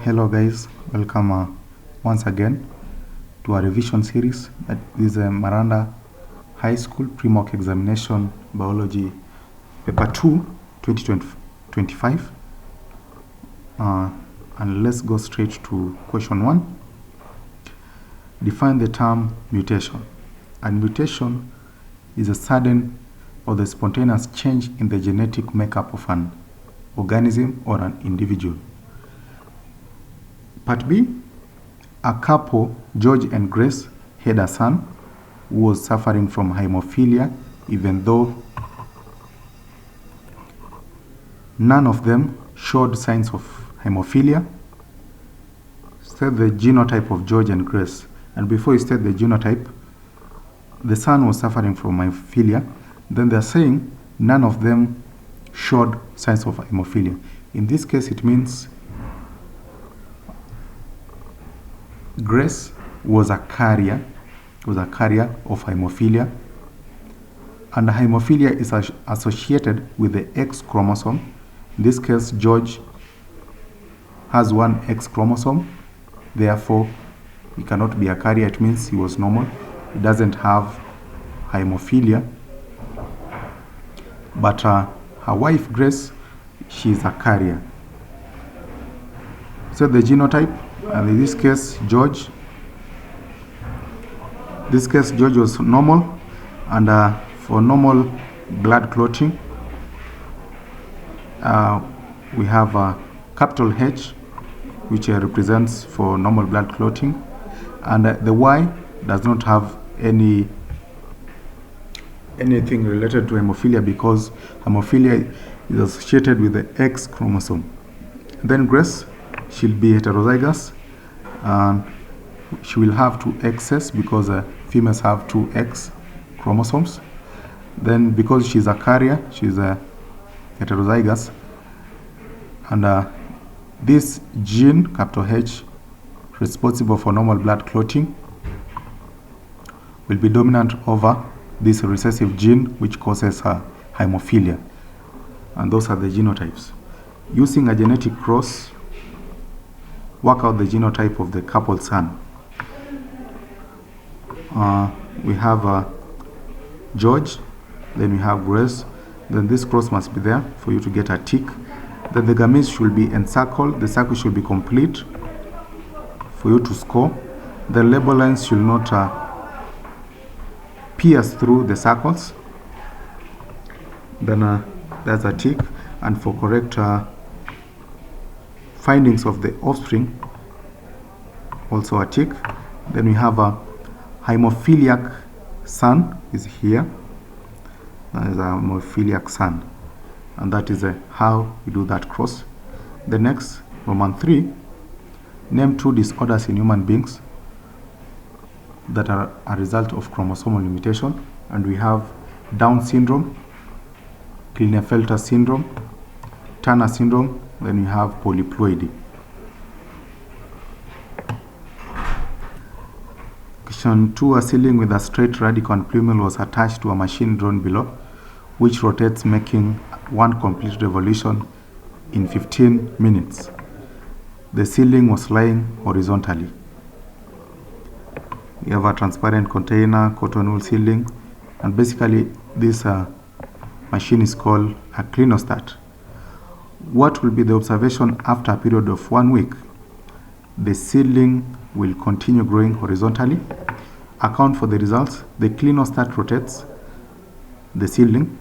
Hello guys, welcome once again to our revision series. This is Maranda High School Pre-Mock Examination Biology Paper 2 2025. And let's go straight to question 1. Define the term mutation. And mutation is a sudden or the spontaneous change in the genetic makeup of an organism or an individual. Part B, a couple, George and Grace, had a son who was suffering from hemophilia, even though none of them showed signs of hemophilia. State the genotype of George and Grace. And before you state the genotype, the son was suffering from hemophilia. Then they're saying none of them showed signs of hemophilia. In this case, it means Grace was a carrier of hemophilia, and hemophilia is associated with the X chromosome. In this case, George has one X chromosome, therefore he cannot be a carrier. It means he was normal. He doesn't have hemophilia. But her wife Grace, she is a carrier. So the genotype, and in this case George was normal, and for normal blood clotting we have a capital H, which represents for normal blood clotting, and the Y does not have anything related to hemophilia because hemophilia is associated with the X chromosome. Then Grace, she'll be heterozygous, and she will have two X's because females have two X chromosomes. Then because she's a carrier, she's a heterozygous, and this gene, capital H, responsible for normal blood clotting, will be dominant over this recessive gene which causes hemophilia. And those are the genotypes. Using a genetic cross, work out the genotype of the couple son. We have George, then we have Grace, then this cross must be there for you to get a tick. Then the gametes should be encircled, the circle should be complete for you to score. The label lines should not pierce through the circles. Then that's a tick. And for correct findings of the offspring, also a tick. Then we have a hemophiliac son is here. That is a hemophiliac son, and that is how we do that cross. The next, Roman 3, name 2 disorders in human beings that are a result of chromosomal mutation, and we have Down syndrome, Klinefelter syndrome, Turner syndrome, then we have polyploidy. Question 2, a ceiling with a straight radical and plumule was attached to a machine drawn below, which rotates, making one complete revolution in 15 minutes. The ceiling was lying horizontally. We have a transparent container, cotton wool ceiling, and basically this machine is called a clinostat. What will be the observation after a period of 1 week? The ceiling will continue growing horizontally. Account for the results. The clinostat rotates the ceiling,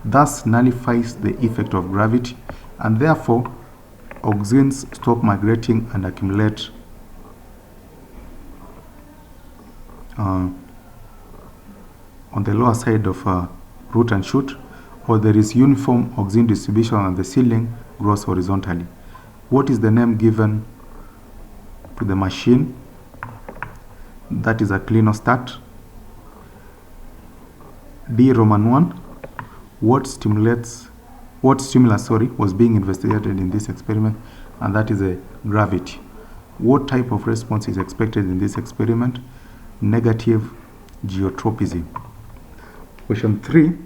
thus nullifies the effect of gravity, and therefore auxins stop migrating and accumulate on the lower side of root and shoot, or there is uniform auxin distribution and the ceiling grows horizontally. What is the name given to the machine? That is a clinostat. D, Roman 1, what stimulus was being investigated in this experiment? And that is a gravity. What type of response is expected in this experiment? Negative geotropism. Question 3,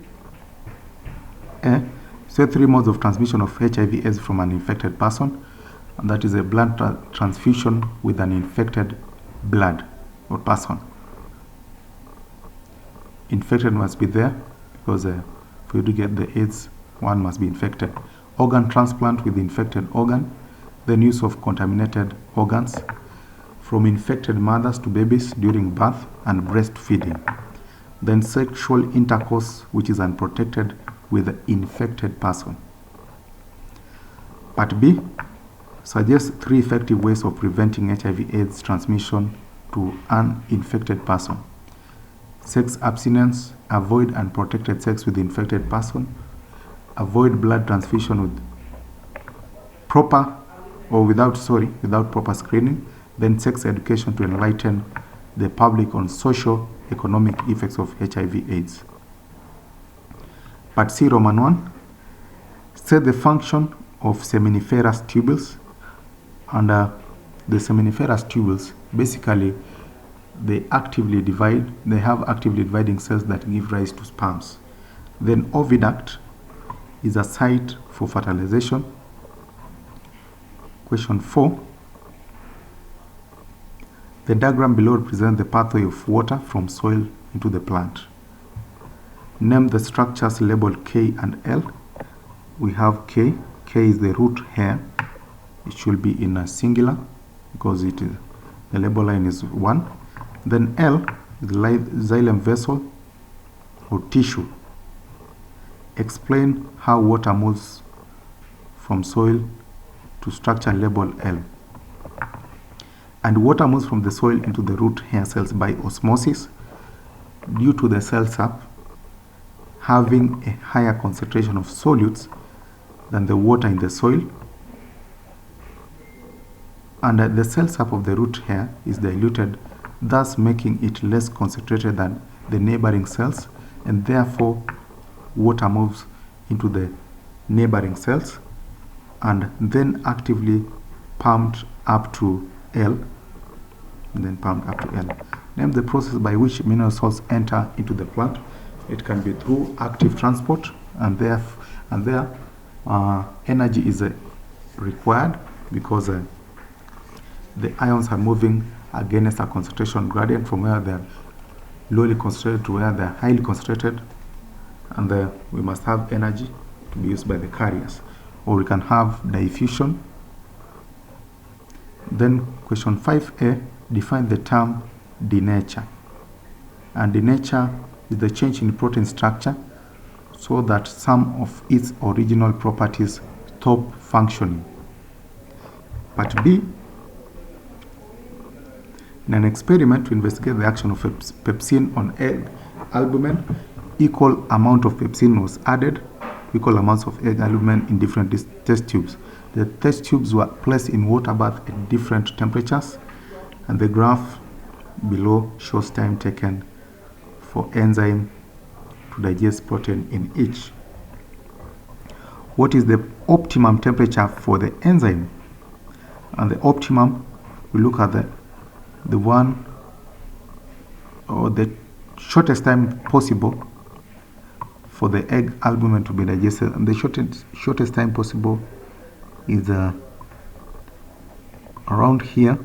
say 3 modes of transmission of HIV/AIDS from an infected person. and that is a blood transfusion with an infected blood or person. Infected must be there because for you to get the AIDS, one must be infected. Organ transplant with infected organ, then use of contaminated organs from infected mothers to babies during birth and breastfeeding. Then sexual intercourse which is unprotected with the infected person. Part B suggests 3 effective ways of preventing HIV/AIDS transmission to an infected person. Sex abstinence, avoid unprotected sex with the infected person, avoid blood transfusion with without proper screening, then sex education to enlighten the public on social economic effects of HIV/AIDS. Part C, Roman 1, state the function of seminiferous tubules. Under the seminiferous tubules, basically they have actively dividing cells that give rise to sperms. Then oviduct is a site for fertilization. Question 4. The diagram below represents the pathway of water from soil into the plant. Name the structures labeled K and L. We have K. K is the root hair. It should be in a singular because the label line is 1. Then L is the xylem vessel or tissue. Explain how water moves from soil to structure labeled L. And water moves from the soil into the root hair cells by osmosis due to the cell sap having a higher concentration of solutes than the water in the soil, and the cell sap of the root hair is diluted, thus making it less concentrated than the neighboring cells, and therefore water moves into the neighboring cells and then actively pumped up to L. Name the process by which mineral salts enter into the plant. It can be through active transport, and there energy is required because the ions are moving against a concentration gradient from where they are lowly concentrated to where they are highly concentrated, and we must have energy to be used by the carriers. Or we can have diffusion. Then question 5a, define the term denature. And denature is the change in protein structure so that some of its original properties stop functioning. Part B, in an experiment to investigate the action of pepsin on egg albumin, equal amount of pepsin was added, equal amounts of egg albumin in different test tubes. The test tubes were placed in water bath at different temperatures, and the graph below shows time taken for enzyme to digest protein in each. What is the optimum temperature for the enzyme? And the optimum, we look at the one or the shortest time possible for the egg albumin to be digested, and the shortest time possible is around here,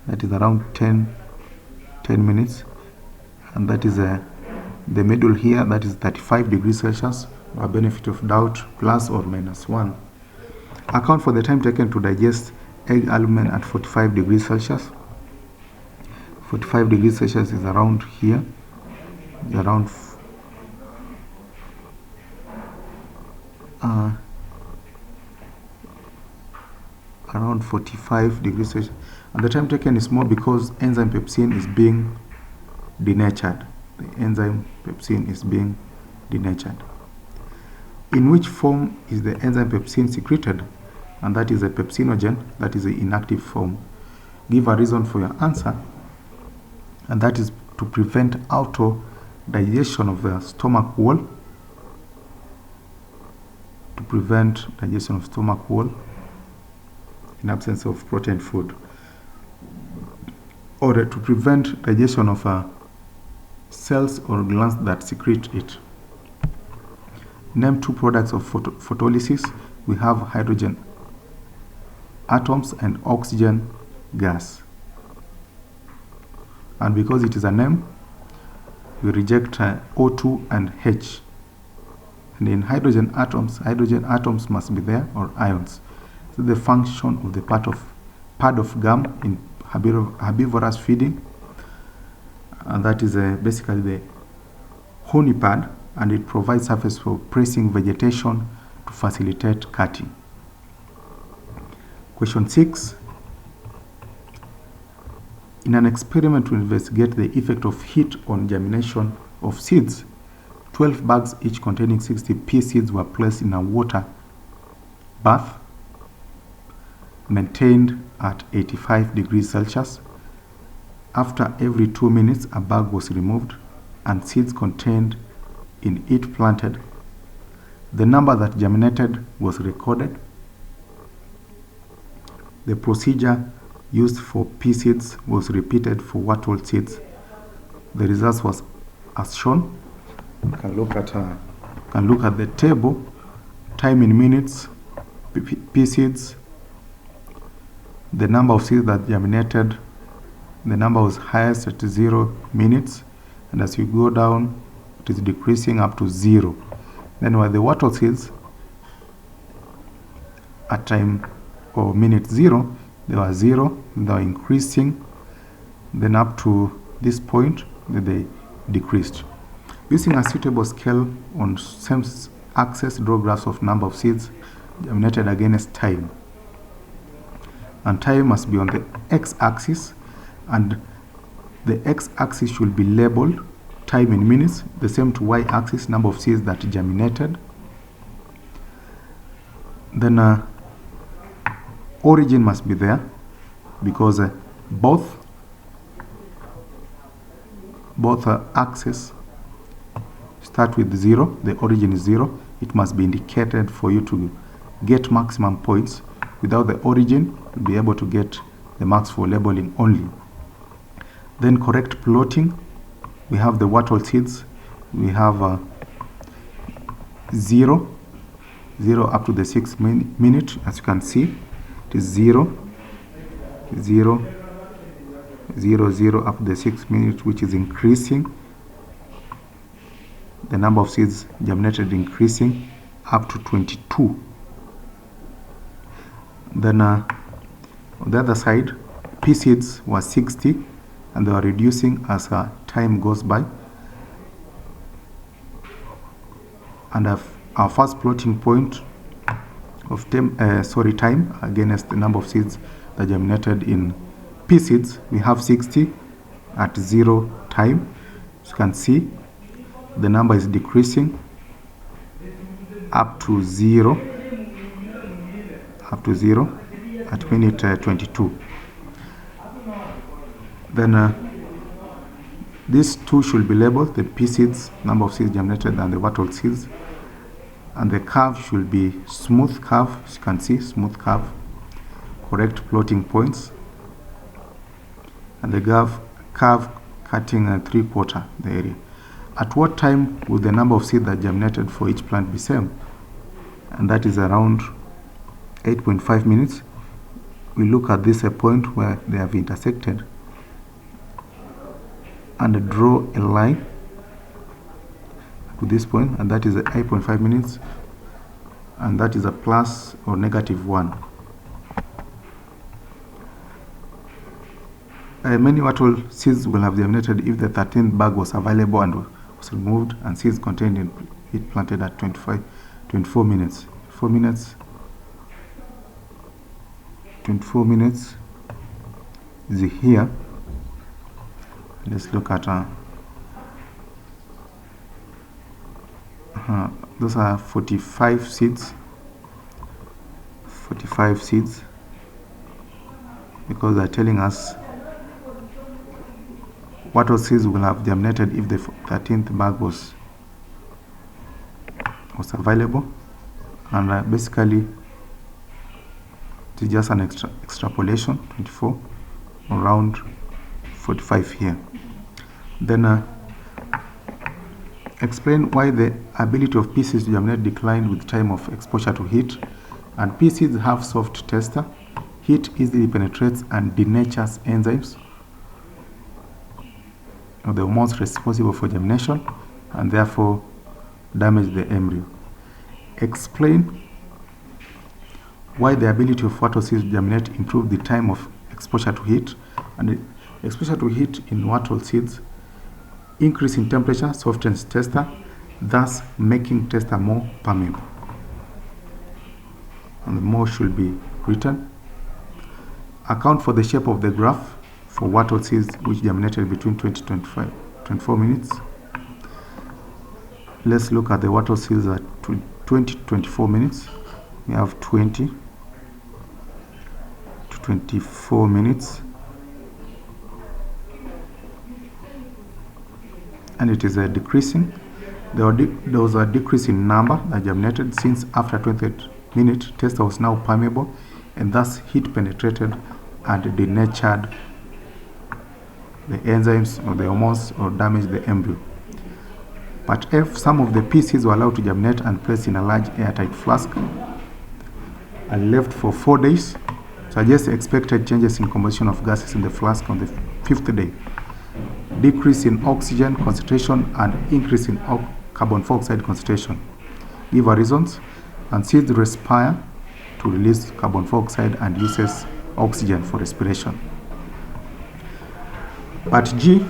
that is around 10 minutes, and that is the middle here, that is 35 degrees Celsius, a benefit of doubt plus or minus 1. Account for the time taken to digest egg albumin at 45 degrees Celsius. 45 degrees Celsius is around here, around around 45 degrees Celsius, and the time taken is more because enzyme pepsin is being denatured. The enzyme pepsin is being denatured. In which form is the enzyme pepsin secreted? And that is a pepsinogen, that is the inactive form. Give a reason for your answer, and that is to prevent auto-digestion of the stomach wall. To prevent digestion of stomach wall in absence of protein food, or to prevent digestion of cells or glands that secrete it. Name 2 products of photolysis. We have hydrogen atoms and oxygen gas. And because it is an M, we reject O2 and H. And in hydrogen atoms must be there, or ions. So the function of the pad of gum in herbivorous feeding, and that is basically the honey pad, and it provides surface for pressing vegetation to facilitate cutting. Question 6. In an experiment to investigate the effect of heat on germination of seeds, 12 bags each containing 60 pea seeds were placed in a water bath maintained at 85 degrees Celsius. After every 2 minutes, a bag was removed and seeds contained in it planted. The number that germinated was recorded. The procedure used for pea seeds was repeated for wattle seeds. The results was as shown. You can look at the table. Time in minutes, pea seeds. The number of seeds that germinated, the number was highest at 0 minutes, and as you go down, it is decreasing up to 0. Then with the wattle seeds, at time or minute 0, they were 0, they were increasing, then up to this point, they decreased. Using a suitable scale on same axis, draw graphs of number of seeds germinated against time. And time must be on the x-axis, and the x-axis should be labeled time in minutes, the same to y-axis, number of seeds that germinated. Then origin must be there, because both axes start with 0. The origin is 0. It must be indicated for you to get maximum points. Without the origin, you'll be able to get the marks for labeling only. Then correct plotting. We have the wattle seeds. We have 0 up to the 6th minute. As you can see, it is 0, 0, 0, 0 up to the 6th minute, which is increasing. The number of seeds germinated increasing up to 22. Then on the other side, pea seeds were 60, and they are reducing as time goes by. And our first plotting point of time against the number of seeds that germinated in pea seeds, we have 60 at 0 time. As you can see, the number is decreasing up to 0 at minute 22. Then these two should be labeled, the pea seeds, number of seeds germinated, and the wattle seeds. And the curve should be smooth curve, as you can see, smooth curve. Correct plotting points. And the curve cutting 3/4 the area. At what time would the number of seeds that germinated for each plant be same? And that is around 8.5 minutes. We look at this point where they have intersected and draw a line to this point, and that is 8.5 minutes, and that is a plus or negative 1. Many wattle seeds will have germinated if the 13th bag was available and was removed, and seeds contained in it planted at 24 minutes. 24 minutes is here. Let's look at those are 45 seeds. 45 seeds, because they're telling us what seeds will have germinated if the 13th bag was available, and basically it is just an extrapolation. 24 around 45 here. Then explain why the ability of pea seeds to germinate declined with time of exposure to heat. And pea seeds have soft tester, Heat easily penetrates and denatures enzymes or the hormones responsible for germination and therefore damage the embryo. Explain why the ability of wattle seeds to germinate improves the time of exposure to heat. And exposure to heat in wattle seeds increase in temperature softens tester, thus making tester more permeable. And the more should be written. Account for the shape of the graph for wattle seeds which germinated between 20 to 24 minutes. Let's look at the wattle seeds at 20 to 24 minutes. We have 20 to 24 minutes. And it is decreasing. There was a decrease in number that germinated since after 20 minutes, tester was now permeable and thus heat penetrated and denatured the enzymes or the hormones or damaged the embryo. But if some of the pieces were allowed to germinate and placed in a large airtight flask and left for 4 days, suggests expected changes in composition of gases in the flask on the 5th day. Decrease in oxygen concentration and increase in carbon dioxide concentration. Give our reasons. And seeds respire to release carbon dioxide and uses oxygen for respiration. Part G,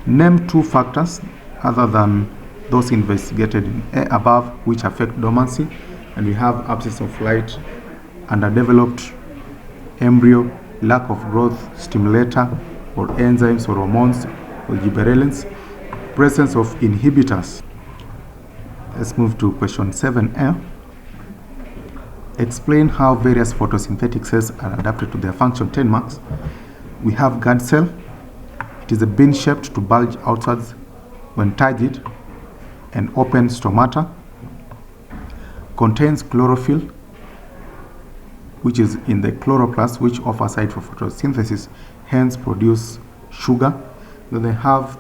name 2 factors other than those investigated in A above which affect dormancy, and we have absence of light, underdeveloped embryo, lack of growth stimulator or enzymes or hormones or gibberellins, presence of inhibitors. Let's move to question 7A. Explain how various photosynthetic cells are adapted to their function. 10 marks. We have guard cell. It is a bean shaped to bulge outwards when turgid and open stomata. Contains chlorophyll, which is in the chloroplast, which offer site for photosynthesis, hence produce sugar. Then they have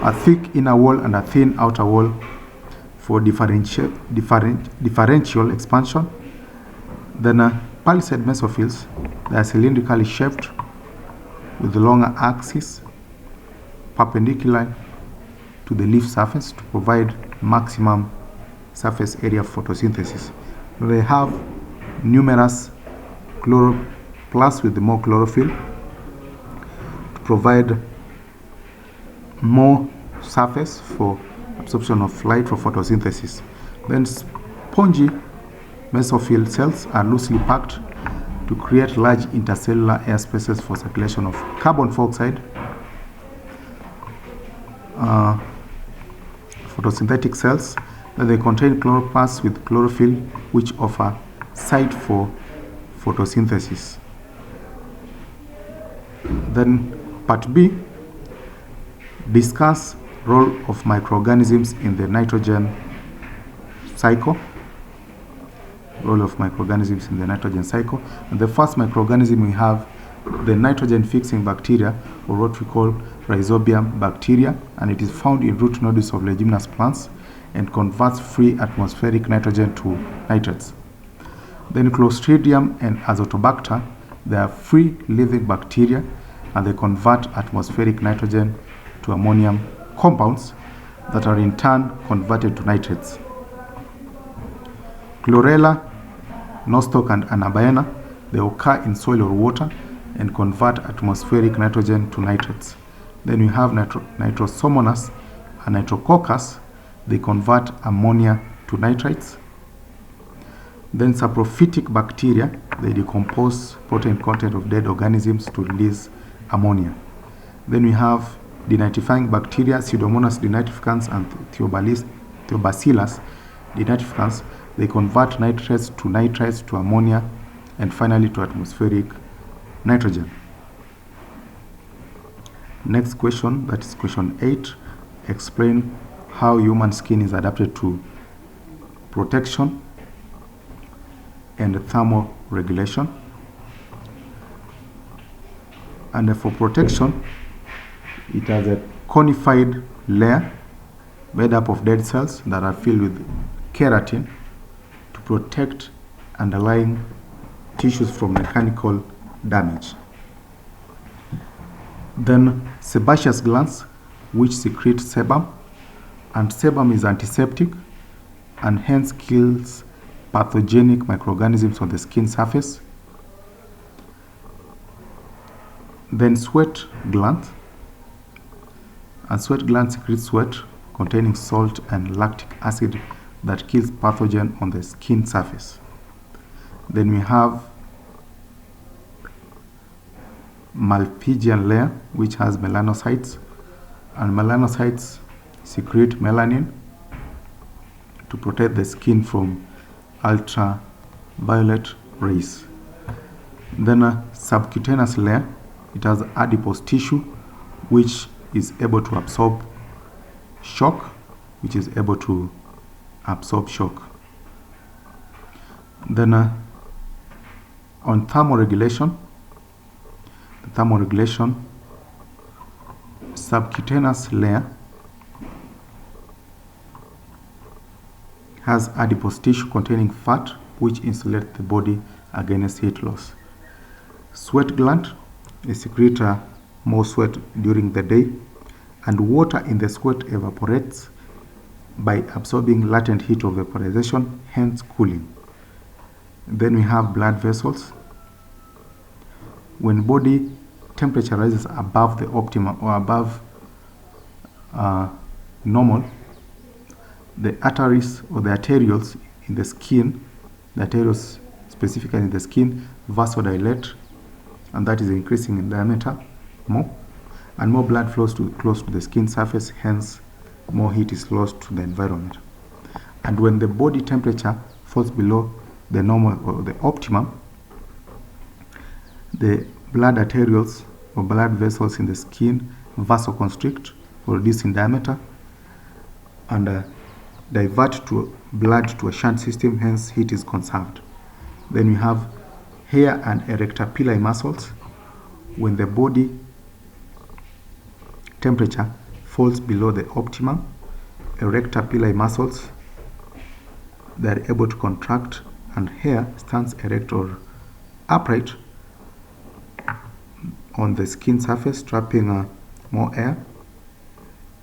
a thick inner wall and a thin outer wall for differential expansion. Then palisade mesophils, they are cylindrically shaped with the longer axis perpendicular to the leaf surface to provide maximum surface area for photosynthesis. They have numerous chloroplasts with more chlorophyll to provide more surface for absorption of light for photosynthesis. Then spongy mesophyll cells are loosely packed to create large intercellular air spaces for circulation of carbon dioxide. Photosynthetic cells, they contain chloroplasts with chlorophyll which offer site for photosynthesis. Then part B, discuss role of microorganisms in the nitrogen cycle. Role of microorganisms in the nitrogen cycle. And the first microorganism we have the nitrogen fixing bacteria, or what we call rhizobium bacteria, and it is found in root nodules of leguminous plants and converts free atmospheric nitrogen to nitrates. Then Clostridium and Azotobacter, they are free living bacteria and they convert atmospheric nitrogen to ammonium compounds that are in turn converted to nitrates. Chlorella, nostoc and anabaena, they occur in soil or water and convert atmospheric nitrogen to nitrates. Then we have Nitrosomonas and Nitrococcus, they convert ammonia to nitrates. Then saprophytic bacteria, they decompose protein content of dead organisms to release ammonia. Then we have denitrifying bacteria, Pseudomonas denitrificans and Theobacillus denitrificans, they convert nitrates to ammonia and finally to atmospheric nitrogen. Next question, that is question 8. Explain how human skin is adapted to protection and thermal regulation. And for protection, it has a conified layer made up of dead cells that are filled with keratin to protect underlying tissues from mechanical damage. Then sebaceous glands, which secrete sebum, and sebum is antiseptic and hence kills pathogenic microorganisms on the skin surface. Then sweat glands, and sweat glands secrete sweat containing salt and lactic acid that kills pathogen on the skin surface. Then we have Malpighian layer, which has melanocytes, and melanocytes secrete melanin to protect the skin from ultraviolet rays. Then a subcutaneous layer, it has adipose tissue, which is able to absorb shock, Then on thermoregulation, subcutaneous layer has adipose tissue containing fat, which insulates the body against heat loss. Sweat gland is secrete more sweat during the day, and water in the sweat evaporates by absorbing latent heat of vaporization, hence cooling. Then we have blood vessels. When body temperature rises above the optimum or above normal, the arteries or the arterioles in the skin, the arterioles specifically in the skin, vasodilate, and that is increasing in diameter more, and more blood flows close to the skin surface, hence more heat is lost to the environment. And when the body temperature falls below the normal or the optimum, the blood arterioles or blood vessels in the skin vasoconstrict or reduce in diameter and divert blood to a shunt system, hence heat is conserved. Then we have hair and erector pili muscles. When the body temperature falls below the optimum, erector pili muscles, they are able to contract and hair stands erect or upright on the skin surface, trapping more air,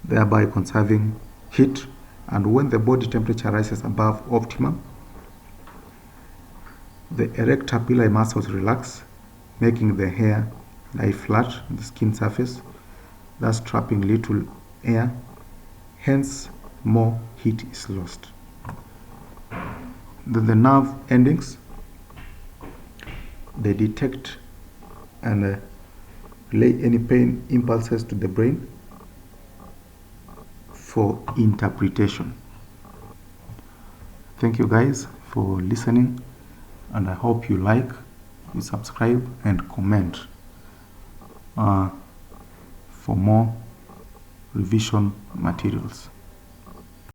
thereby conserving heat. And when the body temperature rises above optimum, the erector pili muscles relax, making the hair lie flat on the skin surface, thus trapping little air, hence more heat is lost. Then the nerve endings, they detect and relay any pain impulses to the brain for interpretation. Thank you guys for listening, and I hope you like, you subscribe and comment for more revision materials.